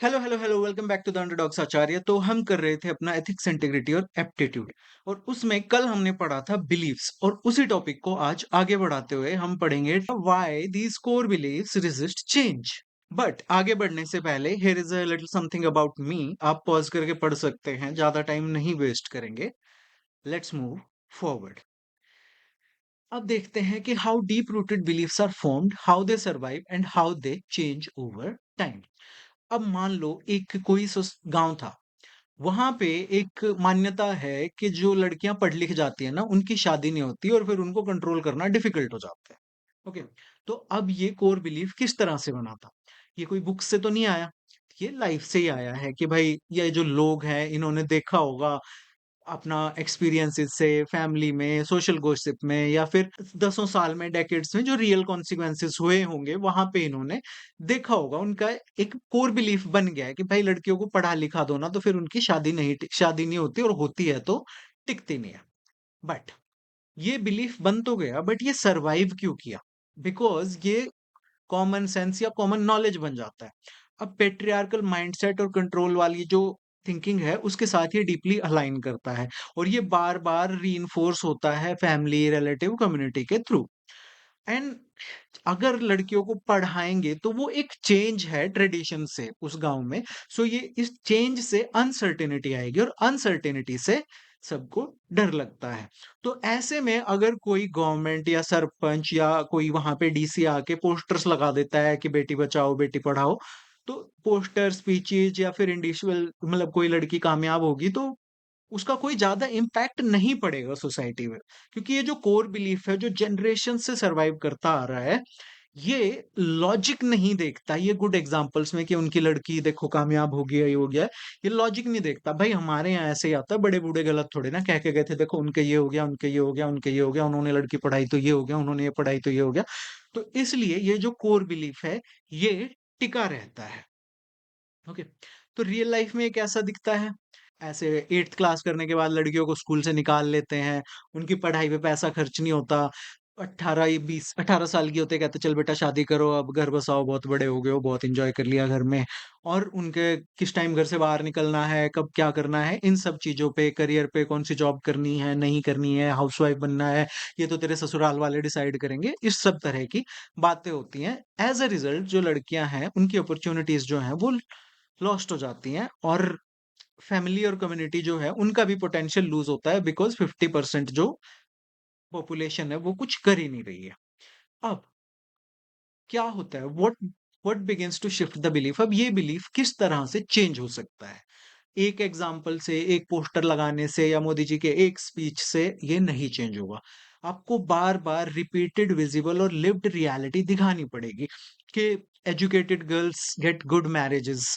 Hello hello hello welcome back to the Underdogs Acharya. तो हम कर रहे थे अपना एथिक्स इंटीग्रिटी और एप्टीट्यूड, और उसमें कल हमने पढ़ा था बिलीफ्स, और उसी टॉपिक को आज आगे बढ़ाते हुए हम पढ़ेंगे why these core beliefs resist change. But आगे बढ़ने से पहले here is a little something about me. आप पॉज करके पढ़ सकते हैं, ज्यादा टाइम नहीं वेस्ट करेंगे। Let's move forward. अब देखते हैं कि how deep rooted beliefs are formed, how they survive and how they change over time. अब मान लो एक कोई गांव था, वहां पे एक मान्यता है कि जो लड़कियां पढ़ लिख जाती है ना, उनकी शादी नहीं होती और फिर उनको कंट्रोल करना डिफिकल्ट हो जाता है। ओके। तो अब ये कोर बिलीफ किस तरह से बना था? ये कोई बुक से तो नहीं आया, ये लाइफ से ही आया है कि भाई ये जो लोग हैं इन्होंने देखा होगा अपना एक्सपीरियंसेस से, फैमिली में, सोशल गॉसिप में, या फिर दसों साल में, डेकेड्स में जो रियल कॉन्सिक्वेंसेस हुए होंगे वहां पे इन्होंने देखा होगा। उनका एक कोर बिलीफ बन गया है कि भाई लड़कियों को पढ़ा लिखा दो ना, तो फिर उनकी शादी नहीं होती, और होती है तो टिकती नहीं है। बट ये बिलीफ बन तो गया, बट ये सरवाइव क्यों किया? बिकॉज ये कॉमन सेंस या कॉमन नॉलेज बन जाता है। अब पेट्रियार्कल माइंडसेट और कंट्रोल वाली जो थिंकिंग है उसके साथ ये डीपली अलाइन करता है, और ये बार बार रीइंफोर्स होता है फैमिली, रिलेटिव, कम्युनिटी के थ्रू। एंड अगर लड़कियों को पढ़ाएंगे तो वो एक चेंज है ट्रेडिशन से उस गांव में। सो ये इस चेंज से अनसर्टेनिटी आएगी, और अनसर्टेनिटी से सबको डर लगता है। तो ऐसे में अगर कोई गवर्नमेंट या सरपंच या कोई वहां पे डीसी आके पोस्टर्स लगा देता है कि बेटी बचाओ बेटी पढ़ाओ, तो पोस्टर, स्पीचेज, या फिर इंडिविजुअल, मतलब कोई लड़की कामयाब होगी तो उसका कोई ज्यादा इम्पैक्ट नहीं पड़ेगा सोसाइटी में। क्योंकि ये जो कोर बिलीफ है, जो जनरेशन से सरवाइव करता आ रहा है, ये लॉजिक नहीं देखता। ये गुड एग्जांपल्स में कि उनकी लड़की देखो कामयाब हो गया, ये हो गया, ये लॉजिक नहीं देखता। भाई हमारे यहाँ ऐसे ही आता है, बड़े बूढ़े गलत थोड़े ना कह के गए थे, देखो उनके ये हो गया, उनके ये हो गया, उनके ये हो गया, उन्होंने लड़की पढ़ाई तो ये हो गया, उन्होंने ये पढ़ाई तो ये हो गया। तो इसलिए ये जो कोर बिलीफ है, ये टिका रहता है। ओके। तो रियल लाइफ में ये कैसा दिखता है? ऐसे 8th क्लास करने के बाद लड़कियों को स्कूल से निकाल लेते हैं, उनकी पढ़ाई पे पैसा खर्च नहीं होता। 18 साल की होते कहते चल बेटा शादी करो, अब घर बसाओ, बहुत बड़े हो गए हो, बहुत एंजॉय कर लिया घर में। और उनके किस टाइम घर से बाहर निकलना है, कब क्या करना है, इन सब चीजों पे, करियर पे, कौन सी जॉब करनी है नहीं करनी है, हाउसवाइफ बनना है, ये तो तेरे ससुराल वाले डिसाइड करेंगे, इस सब तरह की बातें होती हैं। एज अ रिजल्ट जो लड़कियां हैं उनकी अपॉर्चुनिटीज जो हैं वो लॉस्ट हो जाती हैं, और फैमिली और कम्युनिटी जो है उनका भी पोटेंशियल लूज होता है, बिकॉज 50% जो पॉपुलेशन है वो कुछ कर ही नहीं रही है। अब क्या होता है, what begins to shift the belief? अब ये बिलीफ किस तरह से चेंज हो सकता है? एक एग्जाम्पल से, एक पोस्टर लगाने से, या मोदी जी के एक स्पीच से ये नहीं चेंज होगा। आपको बार बार रिपीटेड, विजिबल और लिव्ड रियलिटी दिखानी पड़ेगी कि educated girls get good marriages,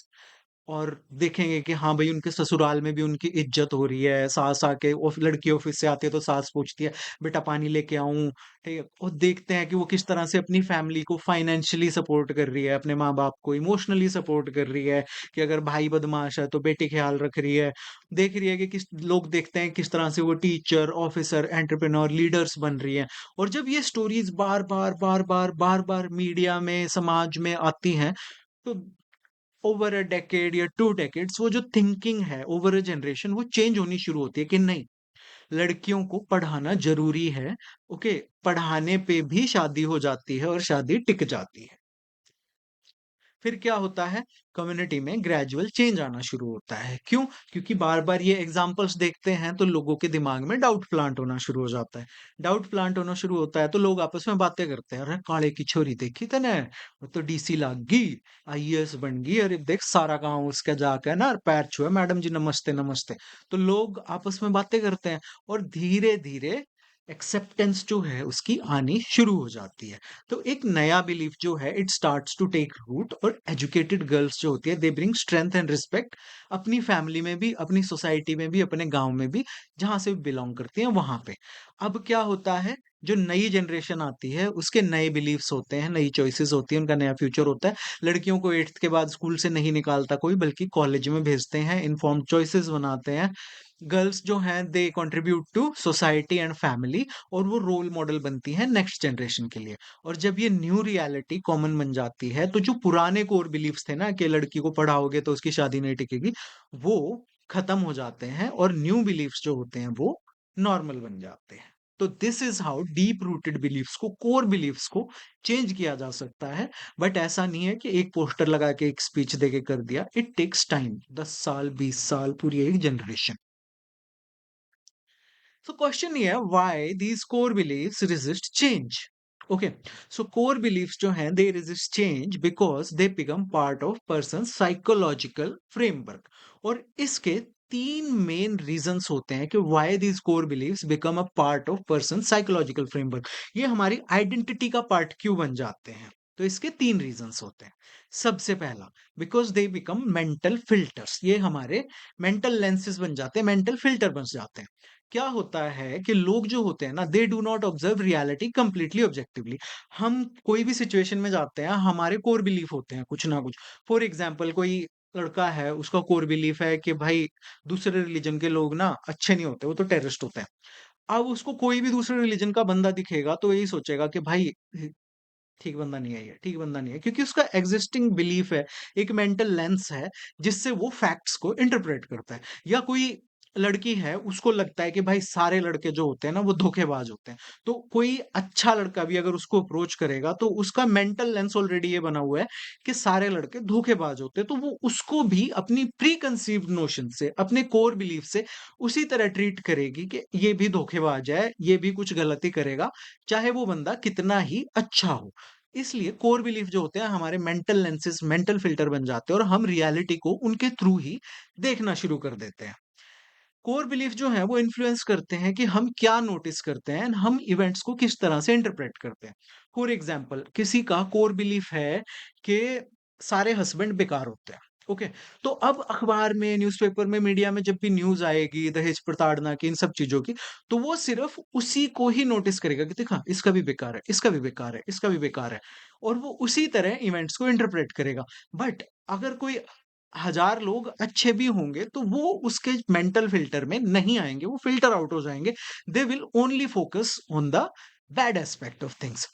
और देखेंगे कि हाँ भाई उनके ससुराल में भी उनकी इज्जत हो रही है। सास आके लड़की ऑफिस से आती है तो सास पूछती है बेटा पानी लेके आऊं, ठीक है। और देखते हैं कि वो किस तरह से अपनी फैमिली को फाइनेंशियली सपोर्ट कर रही है, अपने माँ बाप को इमोशनली सपोर्ट कर रही है, कि अगर भाई बदमाश है तो बेटी ख्याल रख रही है। देख रही है कि किस लोग देखते हैं किस तरह से वो टीचर, ऑफिसर, एंटरप्रेन्योर, लीडर्स बन रही है। और जब ये स्टोरीज बार बार बार बार बार बार मीडिया में, समाज में आती हैं, तो ओवर अ डेकेड या 2 डेकेड्स वो जो थिंकिंग है ओवर अ जनरेशन वो चेंज होनी शुरू होती है कि नहीं, लड़कियों को पढ़ाना जरूरी है। ओके। पढ़ाने पे भी शादी हो जाती है और शादी टिक जाती है। फिर क्या होता है, कम्युनिटी में ग्रेजुअल चेंज आना शुरू होता है। क्यों? क्योंकि बार बार ये एग्जाम्पल्स देखते हैं तो लोगों के दिमाग में डाउट प्लांट होना शुरू हो जाता है। डाउट प्लांट होना शुरू होता है तो लोग आपस में बातें करते हैं, अरे काले की छोरी देखी तने, वो तो डीसी लाग गई, आईएएस बन गई, अरे देख सारा गांव उसका जाके ना पैर छुए, मैडम जी नमस्ते नमस्ते। तो लोग आपस में बातें करते हैं, और धीरे धीरे एक्सेप्टेंस जो है उसकी आनी शुरू हो जाती है। तो एक नया बिलीफ जो है it starts to take root, और एजुकेटेड गर्ल्स जो होती है they bring strength and respect अपनी फैमिली में भी, अपनी सोसाइटी में भी, अपने गाँव में भी, जहाँ से भी बिलॉन्ग करती हैं वहाँ पे। अब क्या होता है, जो नई जनरेशन आती है उसके नए बिलीफ्स होते हैं, नई चॉइसेस होती हैं, उनका नया फ्यूचर होता है। लड़कियों को 8th के बाद स्कूल से नहीं निकालता कोई, बल्कि कॉलेज में भेजते हैं, इन्फॉर्म्ड चॉइसेस बनाते हैं। गर्ल्स जो हैं they contribute to society and family, और वो रोल मॉडल बनती हैं नेक्स्ट जनरेशन के लिए। और जब ये न्यू रियलिटी कॉमन बन जाती है, तो जो पुराने कोर बिलीफ्स थे ना कि लड़की को पढ़ाओगे तो उसकी शादी नहीं टिकेगी, वो खत्म हो जाते हैं और न्यू बिलीफ्स जो होते हैं वो नॉर्मल बन जाते हैं। तो this is how deep rooted beliefs को, कोर बिलीफ्स को चेंज किया जा सकता है। बट ऐसा नहीं है कि एक पोस्टर लगा के एक स्पीच देके कर दिया। इट टेक्स टाइम, 10 साल, 20 साल, पूरी एक generation. So question here, why these core beliefs resist change? Okay, so core beliefs जो हैं they resist change because they become part of person's psychological framework. और इसके तीन मेन रीजंस होते हैं कि why these core beliefs become a part of person's psychological framework. ये हमारी आइडेंटिटी का पार्ट क्यों बन जाते हैं? तो इसके तीन रीजंस होते हैं। सबसे पहला, because they become mental filters, ये हमारे मेंटल लेंसेज बन जाते हैं, मेंटल फिल्टर बन जाते हैं। क्या होता है कि लोग जो होते हैं ना, they do not observe reality completely objectively. हम कोई भी सिचुएशन में जाते हैं, हमारे कोर बिलीफ होते हैं कुछ ना कुछ। फॉर एग्जाम्पल, कोई लड़का है, उसका कोर बिलीफ है कि भाई दूसरे रिलीजन के लोग ना अच्छे नहीं होते, वो तो टेररिस्ट होते हैं। अब उसको कोई भी दूसरे रिलीजन का बंदा दिखेगा तो यही सोचेगा कि भाई ठीक बंदा नहीं है ये, ठीक बंदा नहीं है, क्योंकि उसका एग्जिस्टिंग बिलीफ है, एक मेंटल लेंस है जिससे वो फैक्ट्स को इंटरप्रेट करता है। या कोई लड़की है, उसको लगता है कि भाई सारे लड़के जो होते हैं ना वो धोखेबाज होते हैं। तो कोई अच्छा लड़का भी अगर उसको अप्रोच करेगा तो उसका मेंटल लेंस ऑलरेडी ये बना हुआ है कि सारे लड़के धोखेबाज होते हैं, तो वो उसको भी अपनी प्री कंसीव्ड नोशन से, अपने कोर बिलीफ से उसी तरह ट्रीट करेगी कि ये भी धोखेबाज है, ये भी कुछ गलती करेगा, चाहे वो बंदा कितना ही अच्छा हो। इसलिए कोर बिलीफ जो होते हैं हमारे मेंटल लेंसेज, मेंटल फिल्टर बन जाते हैं, और हम रियलिटी को उनके थ्रू ही देखना शुरू कर देते हैं। कोर बिलीफ जो है वो इन्फ्लुएंस करते हैं कि हम क्या नोटिस करते हैं, and हम इवेंट्स को किस तरह से इंटरप्रेट करते हैं। फॉर एग्जाम्पल, किसी का कोर बिलीफ है कि सारे हस्बैंड बेकार होते हैं। ओके, तो अब अखबार में, न्यूज़पेपर में, मीडिया में जब भी न्यूज आएगी दहेज प्रताड़ना की, इन सब चीजों की, तो वो सिर्फ उसी को ही नोटिस करेगा कि देखा इसका भी बेकार है, इसका भी बेकार है, इसका भी बेकार है, और वो उसी तरह इवेंट्स को इंटरप्रेट करेगा। बट अगर कोई 1000 लोग अच्छे भी होंगे तो वो उसके मेंटल फिल्टर में नहीं आएंगे, वो फिल्टर आउट हो जाएंगे। They will only focus on the bad aspect of things.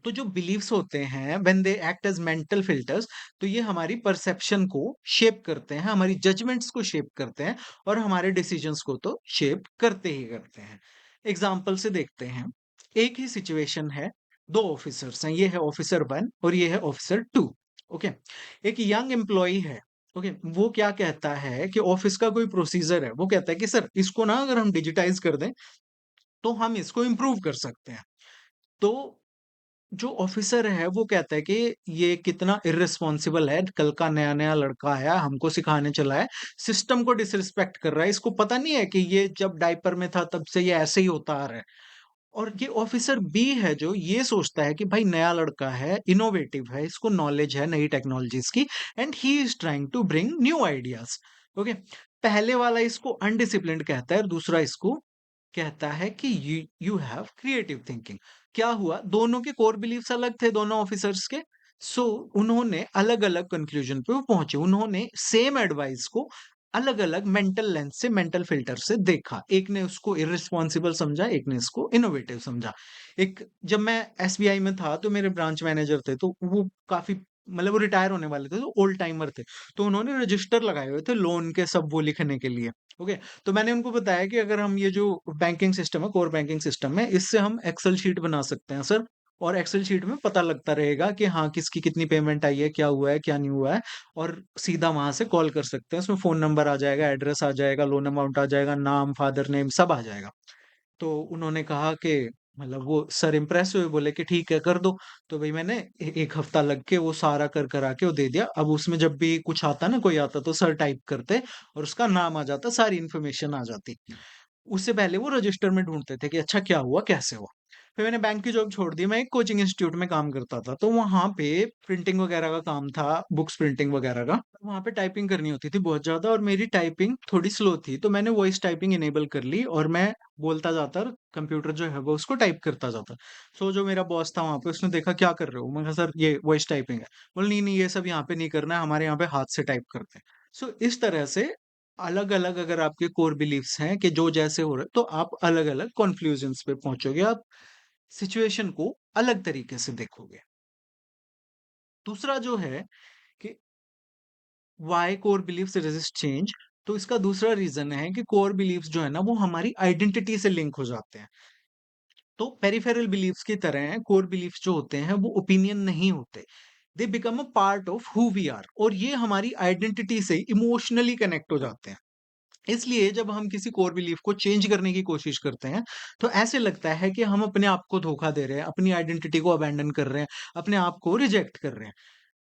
तो जो बिलीव्स होते हैं when they act as mental filters, तो ये हमारी परसेप्शन को शेप करते हैं, हमारी जजमेंट्स को शेप करते हैं, और हमारे डिसीजंस को तो शेप करते ही करते हैं। एग्जाम्पल से देखते हैं। एक ही सिचुएशन है, दो ऑफिसर्स हैं, ये है ऑफिसर 1 और ये है ऑफिसर 2। ओके, एक यंग एम्प्लॉय है। ओके, वो क्या कहता है कि ऑफिस का कोई प्रोसीजर है, वो कहता है कि सर इसको ना अगर हम डिजिटाइज कर दें तो हम इसको इम्प्रूव कर सकते हैं। तो जो ऑफिसर है वो कहता है कि ये कितना इर्रेस्पॉन्सिबल है, कल का नया नया लड़का आया, हमको सिखाने चला है, सिस्टम को डिसरिस्पेक्ट कर रहा है, इसको पता नहीं है कि ये जब डायपर में था तब से ये ऐसे ही होता आ रहा है। और ये ऑफिसर बी है जो ये सोचता है कि भाई नया लड़का है, इनोवेटिव है, इसको नॉलेज है नई टेक्नोलॉजीज की, and he is trying to bring new ideas. Okay, पहले वाला इसको अनडिसिप्लिन्ड कहता है और दूसरा इसको कहता है कि you you have creative thinking. क्या हुआ, दोनों के कोर बिलीफ्स अलग थे, दोनों ऑफिसर्स के। सो उन्होंने अलग अलग कंक्लूजन पे वो पहुंचे, उन्होंने सेम एडवाइस को अलग अलग मेंटल लेंस से, मेंटल फिल्टर से देखा। एक ने उसको इररिस्पॉन्सिबल समझा, एक ने इसको इनोवेटिव समझा। एक, जब मैं एसबीआई में था तो मेरे ब्रांच मैनेजर थे, तो वो काफी, मतलब वो रिटायर होने वाले थे, तो ओल्ड टाइमर थे। तो उन्होंने रजिस्टर लगाए हुए थे लोन के, सब वो लिखने के लिए। ओके, तो मैंने उनको बताया कि अगर हम ये जो बैंकिंग सिस्टम है, कोर बैंकिंग सिस्टम है, इससे हम एक्सेल शीट बना सकते हैं सर। और एक्सेल शीट में पता लगता रहेगा कि हाँ किसकी कितनी पेमेंट आई है, क्या हुआ है, क्या नहीं हुआ है, और सीधा वहां से कॉल कर सकते हैं। उसमें फोन नंबर आ जाएगा, एड्रेस आ जाएगा, लोन अमाउंट आ जाएगा, नाम, फादर नेम सब आ जाएगा। तो उन्होंने कहा कि, मतलब वो सर इम्प्रेस हुए, बोले कि ठीक है कर दो। तो भाई मैंने एक हफ्ता लग के वो सारा कर करा के वो दे दिया। अब उसमें जब भी कुछ आता ना, कोई आता तो सर टाइप करते और उसका नाम आ जाता, सारी इन्फॉर्मेशन आ जाती। उससे पहले वो रजिस्टर में ढूंढते थे कि अच्छा क्या हुआ, कैसे हुआ। फिर मैंने बैंक की जॉब छोड़ दी, मैं एक कोचिंग इंस्टीट्यूट में काम करता था, तो वहाँ पे प्रिंटिंग वगैरह का काम था, बुक्स प्रिंटिंग वगैरह का। वहाँ पे टाइपिंग करनी होती थी बहुत ज़्यादा और मेरी टाइपिंग थोड़ी स्लो थी, तो मैंने वॉइस टाइपिंग इनेबल कर ली और मैं बोलता जाता और कंप्यूटर जो है वो उसको टाइप करता जाता। सो जो मेरा बॉस था वहाँ पे उसने देखा क्या कर रहे हो? मैं कहा सर ये वॉइस टाइपिंग है। बोले नहीं, नहीं ये सब यहाँ पे नहीं करना है, हमारे यहाँ पे हाथ से टाइप करते हैं। सो इस तरह से अलग-अलग अगर आपके कोर बिलीफ्स हैं कि जो जैसे हो रहा है, तो आप अलग-अलग कॉन्क्लूजन्स पे पहुँचोगे। आप सिचुएशन को अलग तरीके से देखोगे। दूसरा जो है कि why core beliefs resist change, तो इसका दूसरा रीजन है कि कोर बिलीफ्स जो है ना वो हमारी आइडेंटिटी से लिंक हो जाते हैं। तो पेरिफेरल बिलीफ्स की तरह हैं, कोर बिलीफ्स जो होते हैं वो ओपिनियन नहीं होते। They become a part of who we are और ये हमारी आइडेंटिटी से इमोशनली कनेक्ट हो जाते हैं। इसलिए जब हम किसी कोर बिलीफ को चेंज करने की कोशिश करते हैं, तो ऐसे लगता है कि हम अपने आप को धोखा दे रहे हैं, अपनी आइडेंटिटी को अबैंडन कर रहे हैं, अपने आप को रिजेक्ट कर रहे हैं।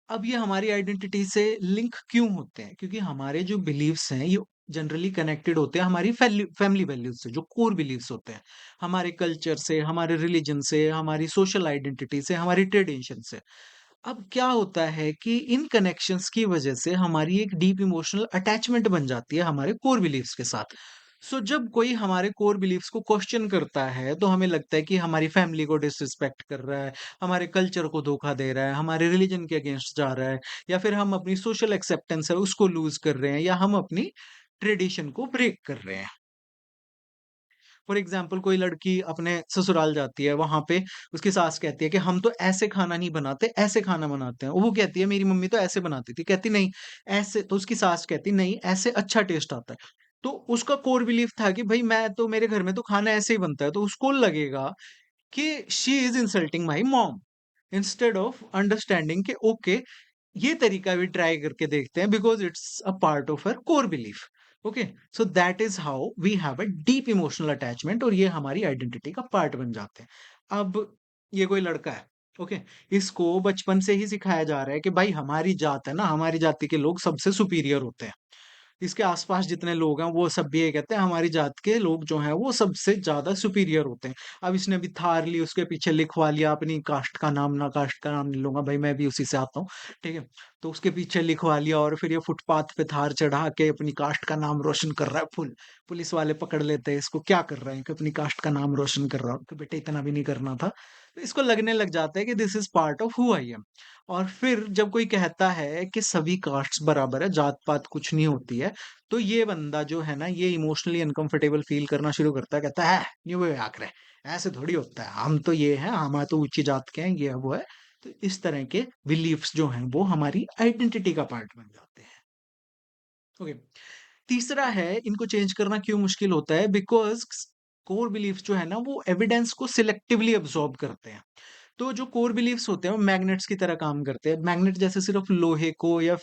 अब ये हमारी आइडेंटिटी से लिंक क्यों होते हैं? क्योंकि हमारे जो बिलीव्स हैं, ये जनरली कनेक्टेड होते हैं हमारी फैमिली वैल्यूज से, जो कोर बिलीव्स होते हैं। हमारे कल्चर से, हमारे रिलीजन से, हमारी सोशल आइडेंटिटी से, हमारी ट्रेडिशन से। अब क्या होता है कि इन कनेक्शंस की वजह से हमारी एक डीप इमोशनल अटैचमेंट बन जाती है हमारे कोर बिलीव्स के साथ। सो जब कोई हमारे कोर बिलीव्स को क्वेश्चन करता है तो हमें लगता है कि हमारी फैमिली को डिसरिस्पेक्ट कर रहा है, हमारे कल्चर को धोखा दे रहा है, हमारे रिलीजन के अगेंस्ट जा रहा है, या फिर हम अपनी सोशल एक्सेप्टेंस है उसको लूज कर रहे हैं, या हम अपनी ट्रेडिशन को ब्रेक कर रहे हैं। फॉर एग्जाम्पल कोई लड़की अपने ससुराल जाती है, वहां पे उसकी सास कहती है कि हम तो ऐसे खाना नहीं बनाते, ऐसे खाना बनाते हैं। वो कहती है मेरी मम्मी तो ऐसे बनाती थी, कहती नहीं ऐसे, तो उसकी सास कहती नहीं ऐसे अच्छा टेस्ट आता है। तो उसका कोर बिलीफ था कि भाई मैं तो, मेरे घर में तो खाना ऐसे ही बनता है, तो उसको लगेगा कि she is insulting my mom, instead of understanding कि ओके ये तरीका भी ट्राई करके देखते हैं, because it's a part of her core belief. Okay, so that is how we have a deep emotional attachment और ये हमारी आइडेंटिटी का पार्ट बन जाते हैं। अब ये कोई लड़का है, ओके, इसको बचपन से ही सिखाया जा रहा है कि भाई हमारी जात है ना, हमारी जाति के लोग सबसे सुपीरियर होते हैं। इसके आसपास जितने लोग हैं वो सब भी ये कहते हैं हमारी जात के लोग जो हैं वो सबसे ज्यादा सुपीरियर होते हैं। अब इसने अभी थार ली, उसके पीछे लिखवा लिया अपनी कास्ट का नाम, ना कास्ट का नाम नहीं लूंगा भाई, मैं भी उसी से आता हूँ, ठीक है। तो उसके पीछे लिखवा लिया और फिर ये फुटपाथ पे थार चढ़ा के अपनी कास्ट का नाम रोशन कर रहा है फुल। पुलिस वाले पकड़ लेते हैं इसको, क्या कर रहा है कि अपनी कास्ट का नाम रोशन कर रहा हूँ, कि बेटे इतना भी नहीं करना था। तो इसको लगने लग जाता है कि this is part of who I am. और फिर जब कोई कहता है कि सभी कास्ट्स बराबर है, जात पात कुछ नहीं होती है, तो ये बंदा जो है ना ये इमोशनली अनकंफर्टेबल फील करना शुरू करता है, कहता है ये वो आकर है, ऐसे थोड़ी होता है, हम तो ये हैं, हम तो ऊंची जात के हैं, ये है, वो है। तो इस तरह के बिलीफ्स जो हैं वो हमारी आइडेंटिटी का पार्ट बन जाते हैं। ओके, तीसरा है इनको चेंज करना क्यों मुश्किल होता है, बिकॉज कोर बिलीफ्स जो है ना वो एविडेंस को सिलेक्टिवली अब्सॉर्ब करते हैं। तो जो कोर बिलीफ्स होते हैं वो मैग्नेट्स की तरह काम करते हैं। मैग्नेट जैसे सिर्फ लोहे को या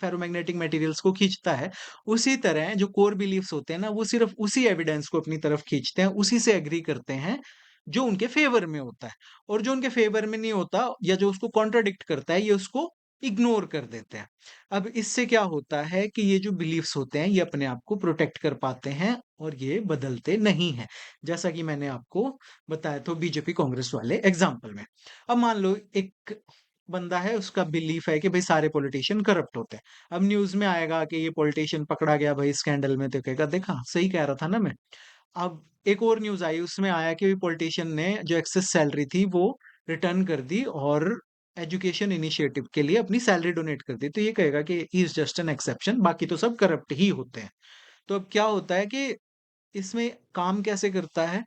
फेरोमैग्नेटिक मटेरियल्स को खींचता है, उसी तरह जो कोर बिलीफ्स होते हैं ना वो सिर्फ उसी एविडेंस को अपनी तरफ खींचते हैं, उसी से एग्री करते हैं जो उनके फेवर में होता है। और जो उनके फेवर में नहीं होता या जो उसको कॉन्ट्राडिक्ट करता है, ये उसको इग्नोर कर देते हैं। अब इससे क्या होता है कि ये जो बिलीफ्स होते हैं ये अपने आप को प्रोटेक्ट कर पाते हैं और ये बदलते नहीं हैं। जैसा कि मैंने आपको बताया था बीजेपी कांग्रेस वाले एग्जाम्पल में। अब मान लो एक बंदा है, उसका बिलीफ है कि भाई सारे पॉलिटिशियन करप्ट होते हैं। अब न्यूज में आएगा कि ये पॉलिटिशियन पकड़ा गया भाई स्कैंडल में, तो कहेगा देखा सही कह रहा था ना मैं। अब एक और न्यूज आई, उसमें आया कि पॉलिटिशियन ने जो एक्सेस सैलरी थी वो रिटर्न कर दी और एजुकेशन इनिशिएटिव के लिए अपनी सैलरी डोनेट कर दी, तो ये कहेगा कि इज जस्ट एन एक्सेप्शन, बाकी तो सब करप्ट ही होते हैं। तो अब क्या होता है कि इसमें काम कैसे करता है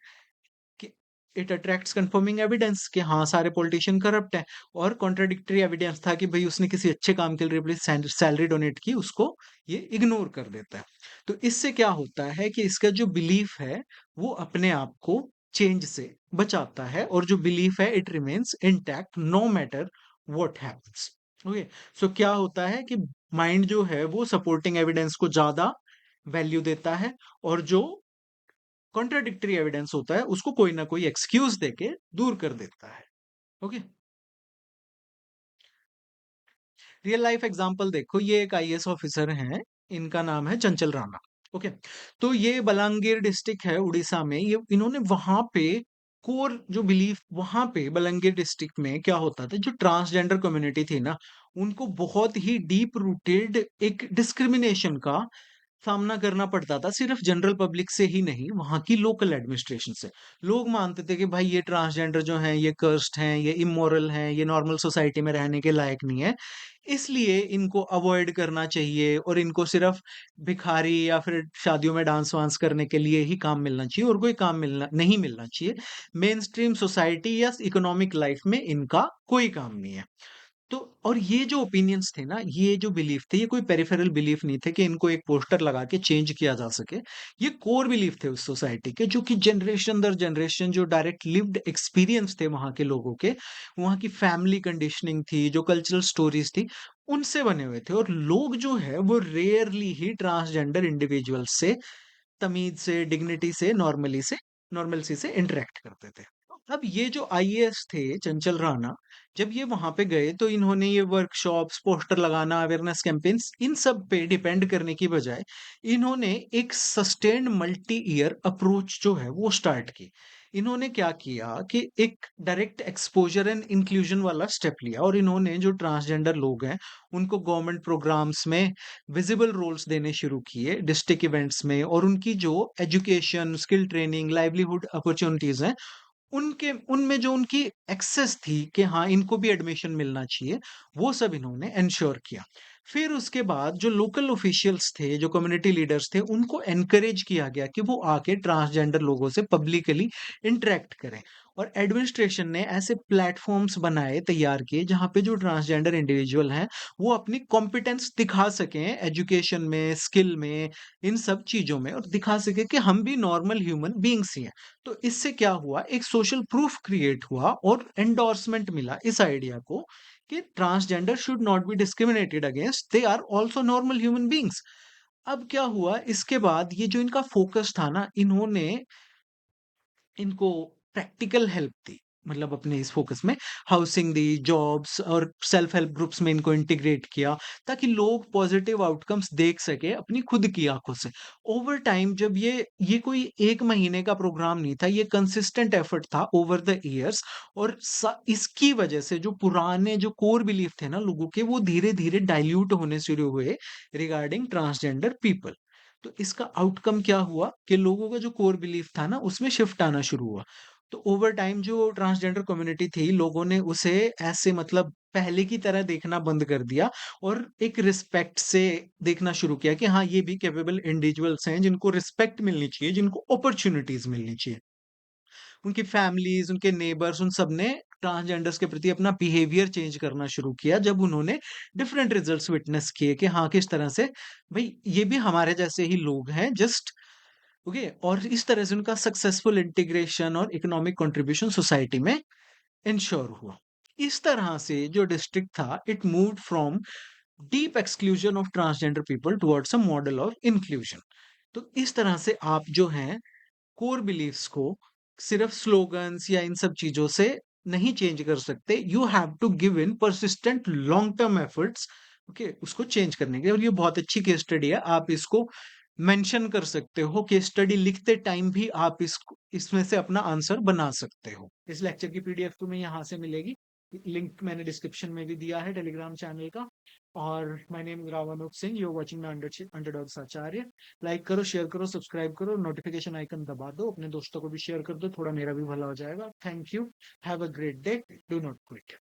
कि इट अट्रैक्ट्स कंफर्मिंग एविडेंस कि हाँ सारे पॉलिटिशियन करप्ट हैं, और कॉन्ट्राडिक्टरी एविडेंस था कि भाई उसने किसी अच्छे काम के लिए अपनी सैलरी डोनेट की, उसको ये इग्नोर कर देता है। तो इससे क्या होता है कि इसका जो बिलीफ है वो अपने आप को चेंज से बचाता है, और जो बिलीफ है it remains intact no matter what happens. Okay, so क्या होता है कि माइंड जो है वो सपोर्टिंग एविडेंस को ज्यादा वैल्यू देता है, और जो कॉन्ट्राडिक्टरी एविडेंस होता है उसको कोई ना कोई एक्सक्यूज देके दूर कर देता है। ओके, रियल लाइफ एग्जांपल देखो, ये एक आईएएस ऑफिसर हैं, इनका नाम है चंचल राणा। ओके, तो ये बलांगीर डिस्ट्रिक्ट है उड़ीसा में, ये इन्होंने वहां पे कोर जो बिलीफ वहां पे बलंगीर डिस्ट्रिक्ट में क्या होता था, जो ट्रांसजेंडर कम्युनिटी थी ना, उनको बहुत ही डीप रूटेड एक डिस्क्रिमिनेशन का सामना करना पड़ता था, सिर्फ जनरल पब्लिक से ही नहीं, वहाँ की लोकल एडमिनिस्ट्रेशन से। लोग मानते थे कि भाई ये ट्रांसजेंडर जो हैं, ये कर्स्ड हैं, ये इमोरल हैं, ये नॉर्मल सोसाइटी में रहने के लायक नहीं है। इसलिए इनको अवॉइड करना चाहिए और इनको सिर्फ भिखारी या फिर शादियों में डांस-वांस करने के लिए ही काम मिलना चाहिए और कोई काम मिलना नहीं मिलना चाहिए। मेनस्ट्रीम सोसाइटी या इकोनॉमिक लाइफ में इनका कोई काम नहीं है। तो और ये जो ओपिनियंस थे ना, ये जो बिलीफ थे, ये कोई पेरिफेरल बिलीफ नहीं थे कि इनको एक पोस्टर लगा के चेंज किया जा सके। ये कोर बिलीफ थे उस सोसाइटी के, जो कि जनरेशन दर जनरेशन जो डायरेक्ट लिव्ड एक्सपीरियंस थे वहाँ के लोगों के, वहाँ की फैमिली कंडीशनिंग थी, जो कल्चरल स्टोरीज थी, उनसे बने हुए थे। और लोग जो है वो रेयरली ही ट्रांसजेंडर इंडिविजुअल्स से तमीज़ से, डिग्निटी से, नॉर्मलसी से इंटरैक्ट करते थे। अब ये जो आईएएस थे चंचल राणा, जब ये वहाँ पे गए तो इन्होंने ये वर्कशॉप्स, पोस्टर लगाना, अवेयरनेस कैंपेन्स, इन सब पे डिपेंड करने की बजाय इन्होंने एक सस्टेन्ड मल्टी ईयर अप्रोच जो है वो स्टार्ट की। इन्होंने क्या किया कि एक डायरेक्ट एक्सपोज़र एंड इंक्लूजन वाला स्टेप लिया और इन्होंने जो ट्रांसजेंडर लोग हैं, उनको गवर्नमेंट प्रोग्राम्स में विजिबल रोल्स देने शुरू किए डिस्ट्रिक्ट इवेंट्स में, और उनकी जो education, skill training, livelihood opportunities हैं, उनके उनमें जो उनकी एक्सेस थी कि हाँ, इनको भी एडमिशन मिलना चाहिए, वो सब इन्होंने एंश्योर किया। फिर उसके बाद जो लोकल ऑफिशियल्स थे, जो कम्युनिटी लीडर्स थे, उनको एनकरेज किया गया कि वो आके ट्रांसजेंडर लोगों से पब्लिकली इंटरेक्ट करें। और एडमिनिस्ट्रेशन ने ऐसे प्लेटफॉर्म्स बनाए, तैयार किए, जहाँ पे जो ट्रांसजेंडर इंडिविजुअल हैं, वो अपनी कॉम्पिटेंस दिखा सकें एजुकेशन में, स्किल में, इन सब चीज़ों में, और दिखा सकें कि हम भी नॉर्मल ह्यूमन बीइंग्स ही हैं। तो इससे क्या हुआ, एक सोशल प्रूफ क्रिएट हुआ और एंडोर्समेंट मिला इस आइडिया को कि transgender should not be discriminated against, they are also normal human beings. अब क्या हुआ इसके बाद, ये जो इनका फोकस था ना, इन्होंने इनको प्रैक्टिकल हेल्प दी, मतलब अपने इस फोकस में हाउसिंग दी, जॉब्स और सेल्फ हेल्प ग्रुप्स में इनको इंटीग्रेट किया, ताकि लोग पॉजिटिव आउटकम्स देख सके अपनी खुद की आंखों से। ओवर टाइम, जब ये कोई एक महीने का प्रोग्राम नहीं था, ये कंसिस्टेंट एफर्ट था ओवर द ईयर्स। और इसकी वजह से जो पुराने जो कोर बिलीफ थे ना लोगों के, वो धीरे धीरे डाइल्यूट होने शुरू हुए रिगार्डिंग ट्रांसजेंडर पीपल। तो इसका आउटकम क्या हुआ कि लोगों का जो कोर बिलीफ था ना, उसमें शिफ्ट आना शुरू हुआ। तो ओवर टाइम जो ट्रांसजेंडर कम्युनिटी थी, लोगों ने उसे ऐसे मतलब पहले की तरह देखना बंद कर दिया और एक रिस्पेक्ट से देखना शुरू किया कि हाँ, ये भी कैपेबल इंडिविजुअल्स हैं, जिनको रिस्पेक्ट मिलनी चाहिए, जिनको अपॉर्चुनिटीज मिलनी चाहिए। उनकी फैमिलीज, उनके नेबर्स, उन सब ने ट्रांसजेंडर्स के प्रति अपना बिहेवियर चेंज करना शुरू किया, जब उन्होंने डिफरेंट रिजल्ट्स विटनेस किए कि हाँ, किस तरह से भाई ये भी हमारे जैसे ही लोग हैं, जस्ट ओके। और इस तरह से उनका सक्सेसफुल इंटीग्रेशन और इकोनॉमिक कंट्रीब्यूशन सोसाइटी में इंश्योर हुआ। इस तरह से जो डिस्ट्रिक्ट था, it moved from deep exclusion of transgender people towards a model of inclusion. तो इस तरह से आप जो हैं कोर बिलीफ्स को सिर्फ स्लोगन्स या इन सब चीजों से नहीं चेंज कर सकते। You have to give in persistent long term efforts, okay, उसको चेंज करने के। और ये बहुत अच्छी केस स्टडी है, आप इसको मेंशन कर सकते हो, केस स्टडी लिखते टाइम भी आप इसको इसमें से अपना आंसर बना सकते हो। इस लेक्चर की पीडीएफ तुम्हें यहाँ से मिलेगी, लिंक मैंने डिस्क्रिप्शन में भी दिया है टेलीग्राम चैनल का। और my name is Ravnup Singh, you are watching my Underdogs Acharya. Like करो, शेयर करो, सब्सक्राइब करो, नोटिफिकेशन आइकन दबा दो, अपने दोस्तों को भी शेयर कर दो, थोड़ा मेरा भी भला हो जाएगा। Thank you, have a great day, do not quit.